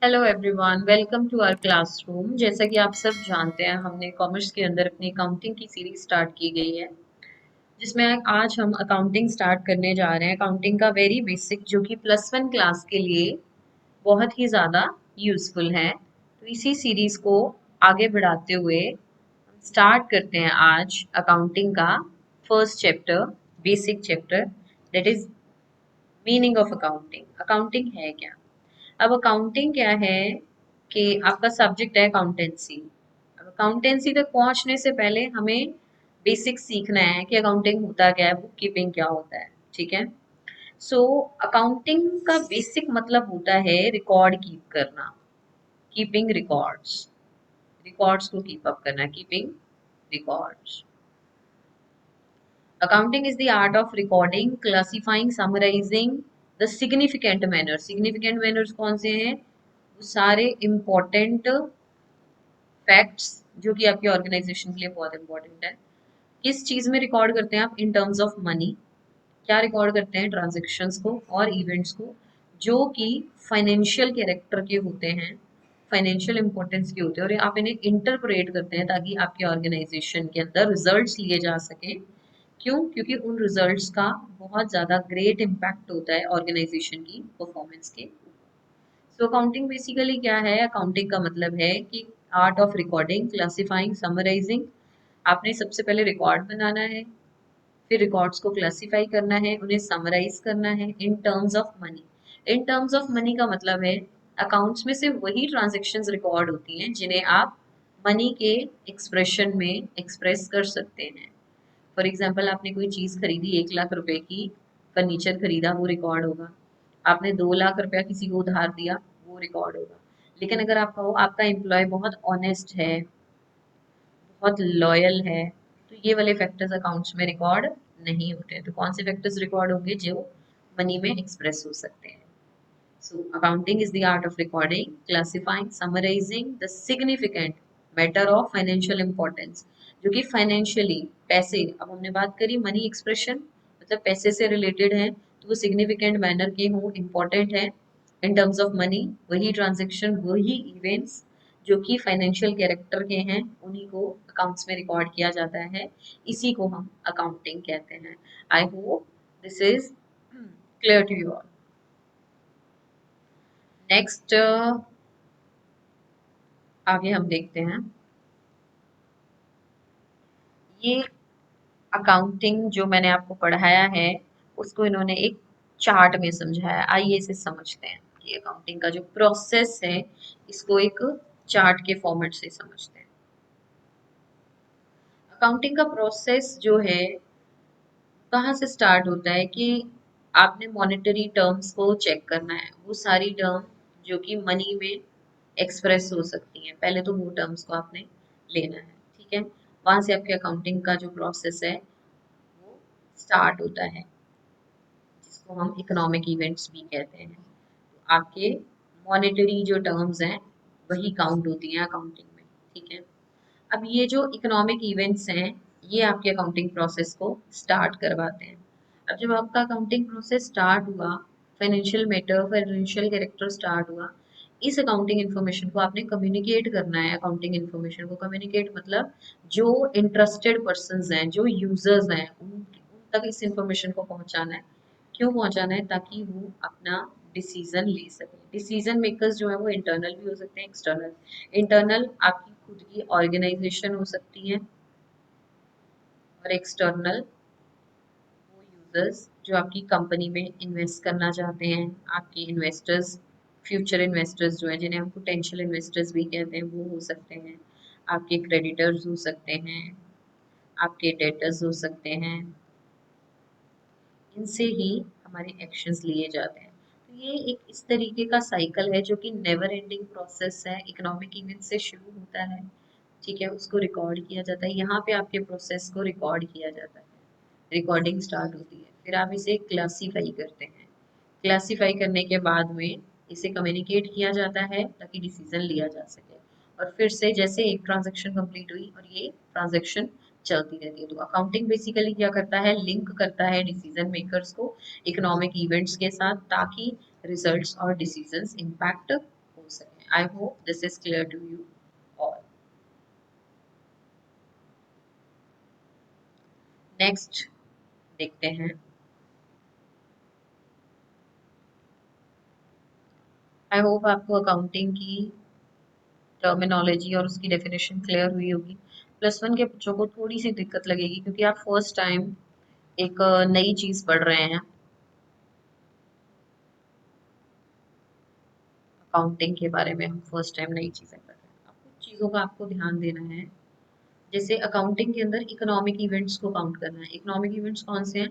Hello everyone, welcome to our classroom. जैसा कि आप सब जानते हैं, हमने कॉमर्स के अंदर अपनी अकाउंटिंग की सीरीज स्टार्ट की गई है, जिसमें आज हम अकाउंटिंग स्टार्ट करने जा रहे हैं। अकाउंटिंग का वेरी बेसिक, जो कि +1 क्लास के लिए बहुत ही ज़्यादा यूज़फुल है। तो इसी सीरीज को आगे बढ़ाते हुए हम स्टार्ट करते हैं आज अकाउंटिंग का first chapter, basic chapter, that is meaning of accounting. Accounting है क्या? अब अकाउंटिंग क्या है कि आपका सब्जेक्ट है अकाउंटेंसी। अब अकाउंटेंसी तक पहुंचने से पहले हमें बेसिक सीखना है कि अकाउंटिंग होता क्या है, बुक कीपिंग क्या होता है। ठीक है। सो अकाउंटिंग का बेसिक मतलब होता है रिकॉर्ड कीप करना, कीपिंग रिकॉर्ड्स, रिकॉर्ड्स को कीप अप करना, keeping records. Accounting is the art of recording, classifying, summarizing the significant manner. Significant manners कौन से हैं? वो सारे important facts जो कि आपके ऑर्गेनाइजेशन के लिए बहुत इंपॉर्टेंट है। किस चीज में रिकॉर्ड करते हैं आप? In terms of money. क्या रिकॉर्ड करते हैं? ट्रांजेक्शन्स को और इवेंट्स को, जो कि फाइनेंशियल कैरेक्टर के होते हैं, फाइनेंशियल इंपॉर्टेंस के होते हैं, और आप इन्हें इंटरप्रेट करते हैं ताकि आपके ऑर्गेनाइजेशन के अंदर रिजल्ट्स लिए जा सकें। क्यों? क्योंकि उन रिजल्ट्स का बहुत ज़्यादा ग्रेट इम्पैक्ट होता है ऑर्गेनाइजेशन की परफॉर्मेंस के। सो अकाउंटिंग बेसिकली क्या है? अकाउंटिंग का मतलब है कि art of recording, classifying, summarising. आपने सबसे पहले रिकॉर्ड बनाना है, फिर रिकॉर्ड्स को क्लासिफाई करना है, उन्हें समराइज करना है in terms of money. In terms of money का मतलब है अकाउंट्स में से वही ट्रांजेक्शन्स रिकॉर्ड होती हैं जिन्हें आप मनी के एक्सप्रेशन में एक्सप्रेस कर सकते हैं। फॉर एग्जाम्पल, आपने कोई चीज़ खरीदी 1 लाख रुपए की, फर्नीचर खरीदा, वो रिकॉर्ड होगा। आपने 2 लाख रुपया किसी को उधार दिया, वो रिकॉर्ड होगा। लेकिन अगर आप कहो आपका एम्प्लॉय बहुत ऑनेस्ट है, बहुत लॉयल है, तो ये वाले फैक्टर्स अकाउंट्स में रिकॉर्ड नहीं होते हैं। तो कौन से फैक्टर्स रिकॉर्ड होंगे? जो मनी में एक्सप्रेस हो सकते हैं। So accounting is the art of recording, classifying, summarizing the significant matter of financial importance, जो कि फाइनेंशियली पैसे, अब हमने बात करी मनी एक्सप्रेशन, मतलब पैसे से रिलेटेड है, तो वो सिग्निफिकेंट मैनर के हों, इम्पोर्टेंट है इन टर्म्स ऑफ मनी। वही ट्रांजेक्शन, वही इवेंट्स जो कि फाइनेंशियल कैरेक्टर के हैं, उन्हीं को अकाउंट्स में रिकॉर्ड किया जाता है। इसी को हम अकाउंटिंग कहते हैं। I hope this is clear to you all. Next आगे हम देखते हैं, ये अकाउंटिंग जो मैंने आपको पढ़ाया है उसको इन्होंने एक चार्ट में समझाया। आइए इसे समझते हैं कि अकाउंटिंग का जो प्रोसेस है, इसको एक चार्ट के फॉर्मेट से समझते हैं। अकाउंटिंग का प्रोसेस जो है कहाँ से स्टार्ट होता है कि आपने मॉनेटरी टर्म्स को चेक करना है, वो सारी टर्म जो कि मनी में एक्सप्रेस हो सकती हैं, पहले तो वो टर्म्स को आपने लेना है। ठीक है। वहां से आपके अकाउंटिंग का जो प्रोसेस है वो स्टार्ट होता है, जिसको हम इकोनॉमिक इवेंट्स भी कहते हैं। तो आपके मॉनेटरी जो टर्म्स हैं वही काउंट होती हैं अकाउंटिंग में। ठीक है। अब ये जो इकोनॉमिक इवेंट्स हैं, ये आपके अकाउंटिंग प्रोसेस को स्टार्ट करवाते हैं। अब जब आपका अकाउंटिंग प्रोसेस स्टार्ट हुआ, financial matter, financial character start हुआ, इस अकाउंटिंग इन्फॉर्मेशन को आपने कम्युनिकेट करना है। अकाउंटिंग इन्फॉर्मेशन को कम्युनिकेट मतलब जो इंटरेस्टेड पर्संस हैं, जो यूजर्स हैं, उन तक इस इन्फॉर्मेशन को पहुंचाना है। क्यों पहुंचाना है? ताकि वो अपना डिसीजन ले सकें। डिसीजन मेकर्स जो है वो इंटरनल भी हो सकते हैं, एक्सटर्नल। इंटरनल आपकी खुद की ऑर्गेनाइजेशन हो सकती है, और एक्सटर्नल वो यूजर्स जो आपकी कंपनी में इन्वेस्ट करना चाहते हैं, आपके इन्वेस्टर्स, फ्यूचर इन्वेस्टर्स जो हैं, जिन्हें हम पोटेंशियल इन्वेस्टर्स भी कहते हैं, वो हो सकते हैं। आपके क्रेडिटर्स हो सकते हैं, आपके डेटर्स हो सकते हैं। इनसे ही हमारे एक्शंस लिए जाते हैं। तो ये एक इस तरीके का साइकिल है जो कि नेवर एंडिंग प्रोसेस है। इकोनॉमिक इवेंट से शुरू होता है, ठीक है, उसको रिकॉर्ड किया जाता है, यहाँ पे आपके प्रोसेस को रिकॉर्ड किया जाता है, रिकॉर्डिंग स्टार्ट होती है, फिर आप इसे क्लासीफाई करते हैं। क्लासीफाई करने के बाद में इसे कम्युनिकेट किया जाता है ताकि डिसीजन लिया जा सके, और फिर से जैसे एक ट्रांजेक्शन कंप्लीट हुई और ये ट्रांजेक्शन चलती रहती है। तो अकाउंटिंग बेसिकली क्या करता है? लिंक करता है डिसीजन मेकर्स को इकोनॉमिक इवेंट्स के साथ, ताकि रिजल्ट्स और डिसीजंस इम्पैक्ट हो सके। हैं। I hope this is clear to you all. Next देखते हैं। आई होप आपको अकाउंटिंग की टर्मिनोलॉजी और उसकी डेफिनेशन क्लियर हुई होगी। प्लस वन के बच्चों को थोड़ी सी दिक्कत लगेगी क्योंकि आप फर्स्ट टाइम एक नई चीज पढ़ रहे हैं। अकाउंटिंग के बारे में हम फर्स्ट टाइम नई चीजें पढ़ रहे हैं। अब कुछ चीजों का आपको ध्यान देना है। जैसे अकाउंटिंग के अंदर इकोनॉमिक इवेंट्स को काउंट करना है। इकोनॉमिक इवेंट्स कौन से हैं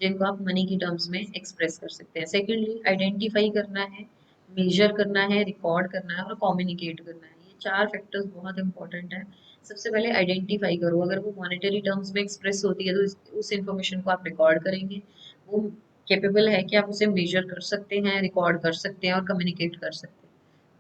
जिनको आप मनी की टर्म्स में एक्सप्रेस कर सकते हैं। सेकेंडली आइडेंटिफाई करना है, मेजर करना है, रिकॉर्ड करना है और कम्युनिकेट करना है। ये चार फैक्टर्स बहुत इंपॉर्टेंट है। सबसे पहले आइडेंटिफाई करो, अगर वो मॉनेटरी टर्म्स में एक्सप्रेस होती है तो उस इंफॉर्मेशन को आप रिकॉर्ड करेंगे। वो कैपेबल है कि आप उसे मेजर कर सकते हैं, रिकॉर्ड कर सकते हैं और कम्युनिकेट कर सकते हैं।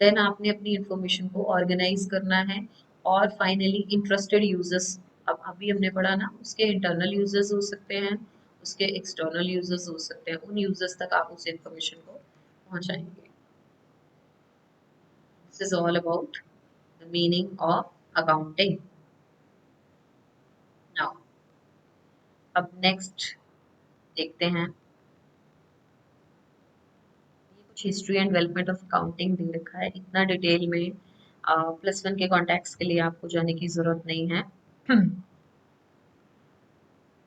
देन आपने अपनी इंफॉर्मेशन को ऑर्गेनाइज करना है। और फाइनली इंटरेस्टेड यूजर्स, अब अभी हमने पढ़ा ना, उसके इंटरनल यूजर्स हो सकते हैं, उसके एक्सटर्नल यूजर्स हो सकते हैं, उन यूजर्स तक आप उस इंफॉर्मेशन को पहुंचाएंगे। This is all about the meaning of accounting. Now अब नेक्स्ट देखते हैं। ये कुछ history and development of accounting दे रखा है, इतना डिटेल में प्लस वन के कॉन्टेक्स्ट के लिए आपको जाने की जरूरत नहीं है।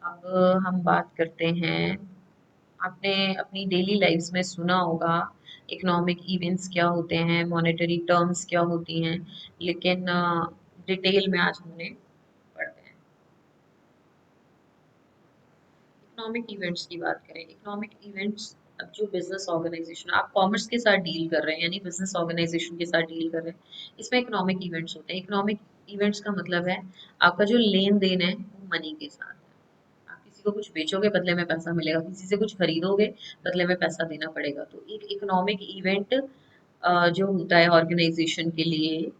अब हम बात करते हैं। आपने अपनी डेली लाइफ्स में सुना होगा इकोनॉमिक इवेंट्स क्या होते हैं, मॉनेटरी टर्म्स क्या होती हैं, लेकिन डिटेल में आज हमने पढ़ते हैं। इकोनॉमिक इवेंट्स की बात करें, इकोनॉमिक इवेंट्स, अब जो बिजनेस ऑर्गेनाइजेशन, आप कॉमर्स के साथ डील कर रहे हैं यानी बिजनेस ऑर्गेनाइजेशन के साथ डील कर रहे हैं, इसमें इकोनॉमिक इवेंट्स होते हैं। इकोनॉमिक इवेंट्स का मतलब है आपका जो लेन देन है वो मनी के साथ है। आप किसी को कुछ बेचोगे बदले में पैसा मिलेगा, किसी से कुछ खरीदोगे बदले में पैसा देना पड़ेगा। तो एक इकोनॉमिक इवेंट जो होता है ऑर्गेनाइजेशन के लिए,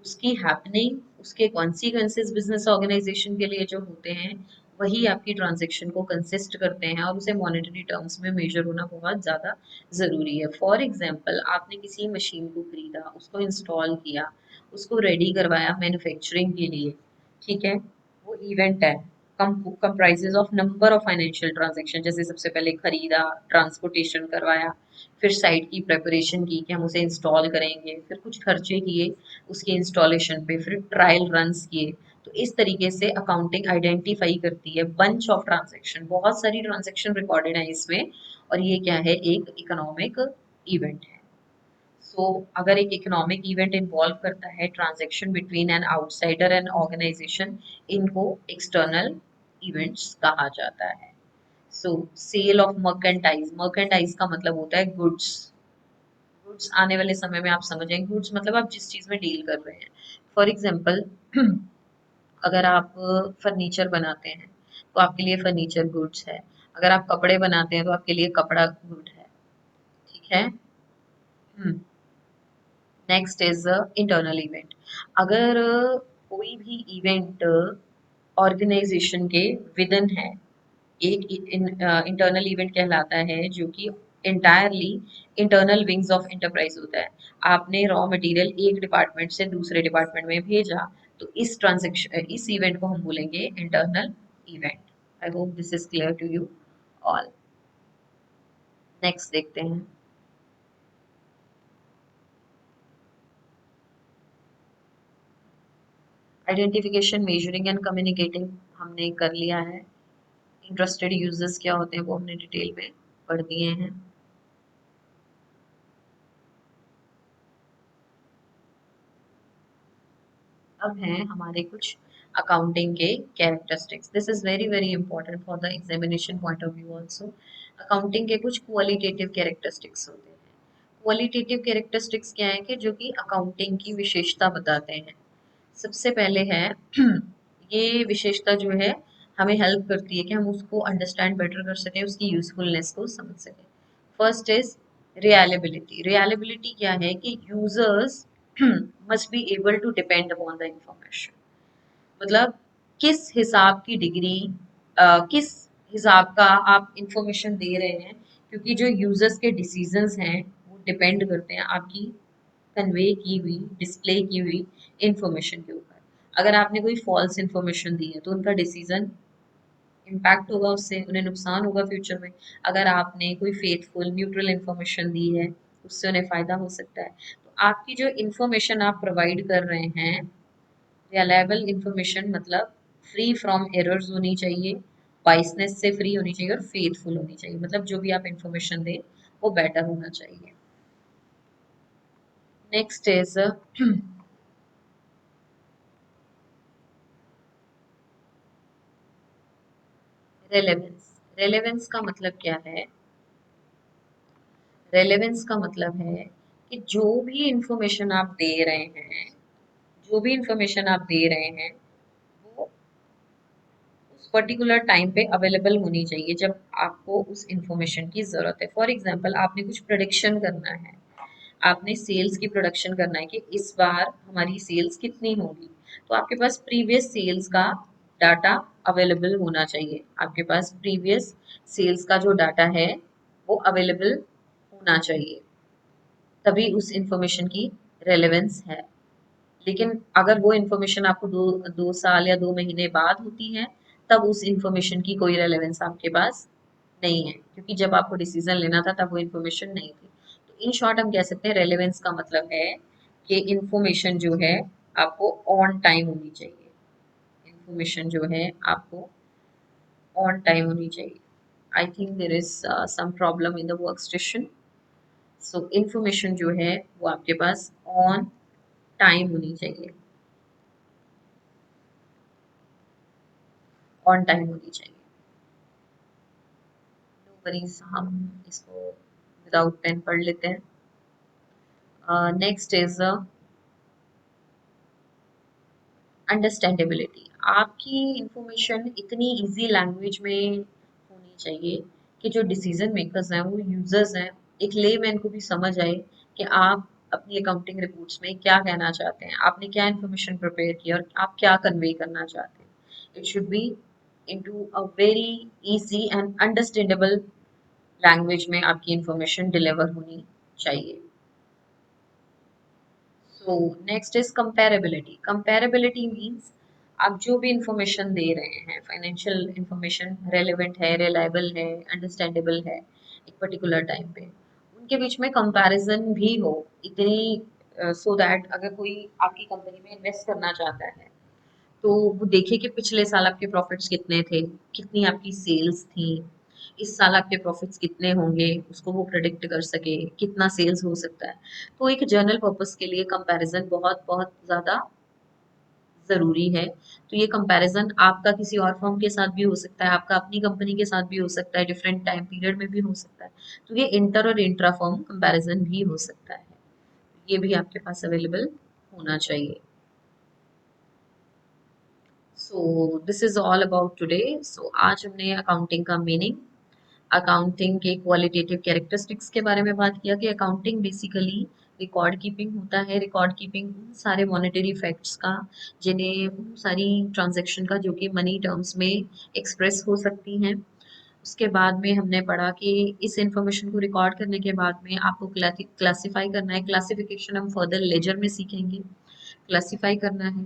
उसकी हैपनिंग, उसके कॉन्सिक्वेंसेस बिजनेस ऑर्गेनाइजेशन के लिए जो होते हैं, वही आपकी ट्रांजेक्शन को कंसिस्ट करते हैं और उसे मॉनेटरी टर्म्स में मेजर होना बहुत ज़्यादा ज़रूरी है। फॉर एग्जांपल, आपने किसी मशीन को खरीदा, उसको इंस्टॉल किया, उसको रेडी करवाया मैन्युफैक्चरिंग के लिए, ठीक है, वो इवेंट है। Comprises of number of financial transaction, जैसे सबसे पहले खरीदा, ट्रांसपोर्टेशन करवाया, फिर साइट की प्रेपरेशन की कि हम उसे इंस्टॉल करेंगे, फिर कुछ खर्चे किए उसके इंस्टॉलेशन पे, फिर ट्रायल रन्स किए। तो इस तरीके से अकाउंटिंग आइडेंटिफाई करती है बंच ऑफ ट्रांजैक्शन, बहुत सारी ट्रांजैक्शन रिकॉर्डेड है इसमें, और ये क्या है, एक इकोनॉमिक इवेंट है। सो अगर एक इकोनॉमिक इवेंट इन्वॉल्व करता है transaction between an outsider and organisation, इनको एक्सटर्नल इवेंट्स कहा जाता है। So sale of merchandise, merchandise का मतलब होता है गुड्स। गुड्स आने वाले समय में आप समझेंगे, गुड्स मतलब आप जिस चीज में डील कर रहे हैं। फॉर एग्जाम्पल, अगर आप फर्नीचर बनाते हैं तो आपके लिए फर्नीचर गुड्स है। अगर आप कपड़े बनाते हैं तो आपके लिए कपड़ा गुड है। ठीक है। Next is internal event. अगर कोई भी इवेंट ऑर्गेनाइजेशन के विदन है, एक इंटरनल इवेंट कहलाता है, जो कि entirely internal wings of enterprise होता है। आपने रॉ मटेरियल एक डिपार्टमेंट से दूसरे डिपार्टमेंट में भेजा, तो इस ट्रांजेक्शन, इस इवेंट को हम बोलेंगे internal event. I hope this is clear to you all. Next देखते हैं। आइडेंटिफिकेशन, मेजरिंग एंड कम्युनिकेटिंग हमने कर लिया है। इंटरेस्टेड यूजर्स क्या होते हैं वो हमने डिटेल में पढ़ दिए हैं। अब हैं हमारे कुछ अकाउंटिंग के characteristics. This is very very important for the examination point of view also. Accounting के कुछ क्वालिटेटिव कैरेक्टरिस्टिक्स होते हैं। क्वालिटेटिव कैरेक्टरिस्टिक्स क्या है कि जो कि अकाउंटिंग की विशेषता बताते हैं। सबसे पहले है ये विशेषता जो है हमें हेल्प करती है कि हम उसको अंडरस्टैंड बेटर कर सकें, उसकी यूजफुलनेस को समझ सकें। First is रियलेबिलिटी। रियलेबिलिटी क्या है कि users must be able to depend upon the information. मतलब किस हिसाब की डिग्री, किस हिसाब का आप इंफॉर्मेशन दे रहे हैं, क्योंकि जो यूजर्स के डिसीजंस हैं वो डिपेंड करते हैं आपकी कन्वे की हुई, डिस्प्ले की हुई इंफॉर्मेशन के ऊपर। अगर आपने कोई फॉल्स इंफॉर्मेशन दी है तो उनका डिसीजन इम्पैक्ट होगा, उससे उन्हें नुकसान होगा फ्यूचर में। अगर आपने कोई फेथफुल न्यूट्रल इंफॉर्मेशन दी है उससे उन्हें फ़ायदा हो सकता है। तो आपकी जो इंफॉर्मेशन आप प्रोवाइड कर रहे हैं, रिलायबल इंफॉर्मेशन मतलब फ्री फ्रॉम एरर्स होनी चाहिए, बाइसनेस से फ्री होनी चाहिए और फेथफुल होनी चाहिए। मतलब जो भी आप इंफॉर्मेशन दें वो बेटर होना चाहिए। Next is relevance. रेलेवेंस का मतलब क्या है? रेलेवेंस का मतलब है कि जो भी इंफॉर्मेशन आप दे रहे हैं, जो भी इंफॉर्मेशन आप दे रहे हैं वो उस पर्टिकुलर टाइम पे अवेलेबल होनी चाहिए जब आपको उस इंफॉर्मेशन की ज़रूरत है। फॉर एग्जांपल आपने कुछ प्रोडिक्शन करना है, आपने सेल्स की प्रोडक्शन करना है कि इस बार हमारी सेल्स कितनी होगी, तो आपके पास प्रीवियस सेल्स का डाटा अवेलेबल होना चाहिए। आपके पास प्रीवियस सेल्स का जो डाटा है वो अवेलेबल होना चाहिए, तभी उस इंफॉर्मेशन की रेलेवेंस है। लेकिन अगर वो इंफॉर्मेशन आपको दो साल या 2 महीने बाद होती है तब उस इंफॉर्मेशन की कोई रेलेवेंस आपके पास नहीं है, क्योंकि जब आपको डिसीजन लेना था तब वो इंफॉर्मेशन नहीं थी। तो इन शॉर्ट हम कह सकते हैं रेलेवेंस का मतलब है कि इंफॉर्मेशन जो है आपको ऑन टाइम होनी चाहिए। इंफॉर्मेशन जो है आपको ऑन टाइम होनी चाहिए। I think there is some problem in the work station. So information जो है वो आपके पास ऑन टाइम होनी चाहिए, ऑन टाइम होनी चाहिए। नो वरीज, हम इसको विदाउट पेन पढ़ लेते हैं। Next is understandability. आपकी इंफॉर्मेशन इतनी इजी लैंग्वेज में होनी चाहिए कि जो डिसीजन मेकर्स हैं वो यूजर्स हैं, एक लेमैन को भी समझ आए कि आप अपनी अकाउंटिंग रिपोर्ट्स में क्या कहना चाहते हैं, आपने क्या इंफॉर्मेशन प्रिपेयर की और आप क्या कन्वे करना चाहते हैं। It should be into a very easy and understandable language में आपकी इंफॉर्मेशन डिलीवर होनी चाहिए। So next is comparability. Comparability means आप जो भी इंफॉर्मेशन दे रहे हैं, फाइनेंशियल इंफॉर्मेशन रेलेवेंट है, रिलायबल है, अंडरस्टैंडेबल है एक पर्टिकुलर टाइम पे, उनके बीच में कंपैरिजन भी हो इतनी, सो दैट अगर कोई आपकी कंपनी में इन्वेस्ट करना चाहता है तो वो देखे कि पिछले साल आपके प्रॉफिट्स कितने थे, कितनी आपकी सेल्स थी, इस साल आपके प्रॉफिट्स कितने होंगे, उसको वो प्रेडिक्ट कर सके कितना सेल्स हो सकता है। तो एक जर्नल पर्पस के लिए कंपैरिजन बहुत बहुत ज़्यादा ज़रूरी है। तो ये कंपैरिजन आपका किसी और फर्म के साथ भी हो सकता है, आपका अपनी कंपनी के साथ भी हो सकता है, डिफरेंट टाइम पीरियड में भी हो सकता है। तो ये इंटर और इंट्रा फर्म कंपैरिजन भी हो सकता है, ये भी आपके पास अवेलेबल होना चाहिए। So this is all about today. So आज हमने अकाउंटिंग का मीनिंग, अकाउंटिंग के क्वालिटेटिव कैरेक्टरिस्टिक्स के बारे में बात किया कि अकाउंटिंग बेसिकली रिकॉर्ड कीपिंग होता है। रिकॉर्ड कीपिंग उन सारे मॉनेटरी फैक्ट्स का, जिन्हें उन सारी ट्रांजैक्शन का जो कि मनी टर्म्स में एक्सप्रेस हो सकती हैं। उसके बाद में हमने पढ़ा कि इस इंफॉर्मेशन को रिकॉर्ड करने के बाद में आपको क्लासिफाई करना है। क्लासिफिकेशन हम फर्दर लेजर में सीखेंगे। क्लासिफाई करना है,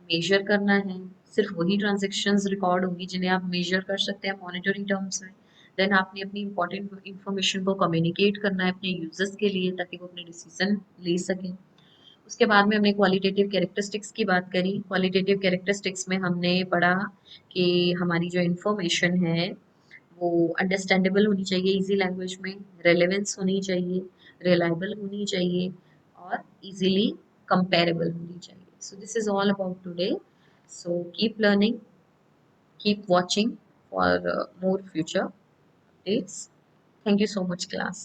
मेजर करना है, सिर्फ वही ट्रांजेक्शन्स रिकॉर्ड होंगी जिन्हें आप मेजर कर सकते हैं मॉनिटरी टर्म्स में। देन आपने अपनी इंपॉर्टेंट इंफॉर्मेशन को कम्युनिकेट करना है अपने यूजर्स के लिए ताकि वो अपने डिसीजन ले सकें। उसके बाद में हमने क्वालिटेटिव कैरेक्टरिस्टिक्स की बात करी। क्वालिटेटिव कैरेक्टरिस्टिक्स में हमने पढ़ा कि हमारी जो इंफॉर्मेशन है वो अंडरस्टैंडेबल होनी चाहिए इजी लैंग्वेज में, रेलेवेंस होनी चाहिए, रिलायबल होनी चाहिए और इजीली कंपेरेबल होनी चाहिए। So this is all about today. So keep learning, keep watching for more future updates. Thank you so much, class.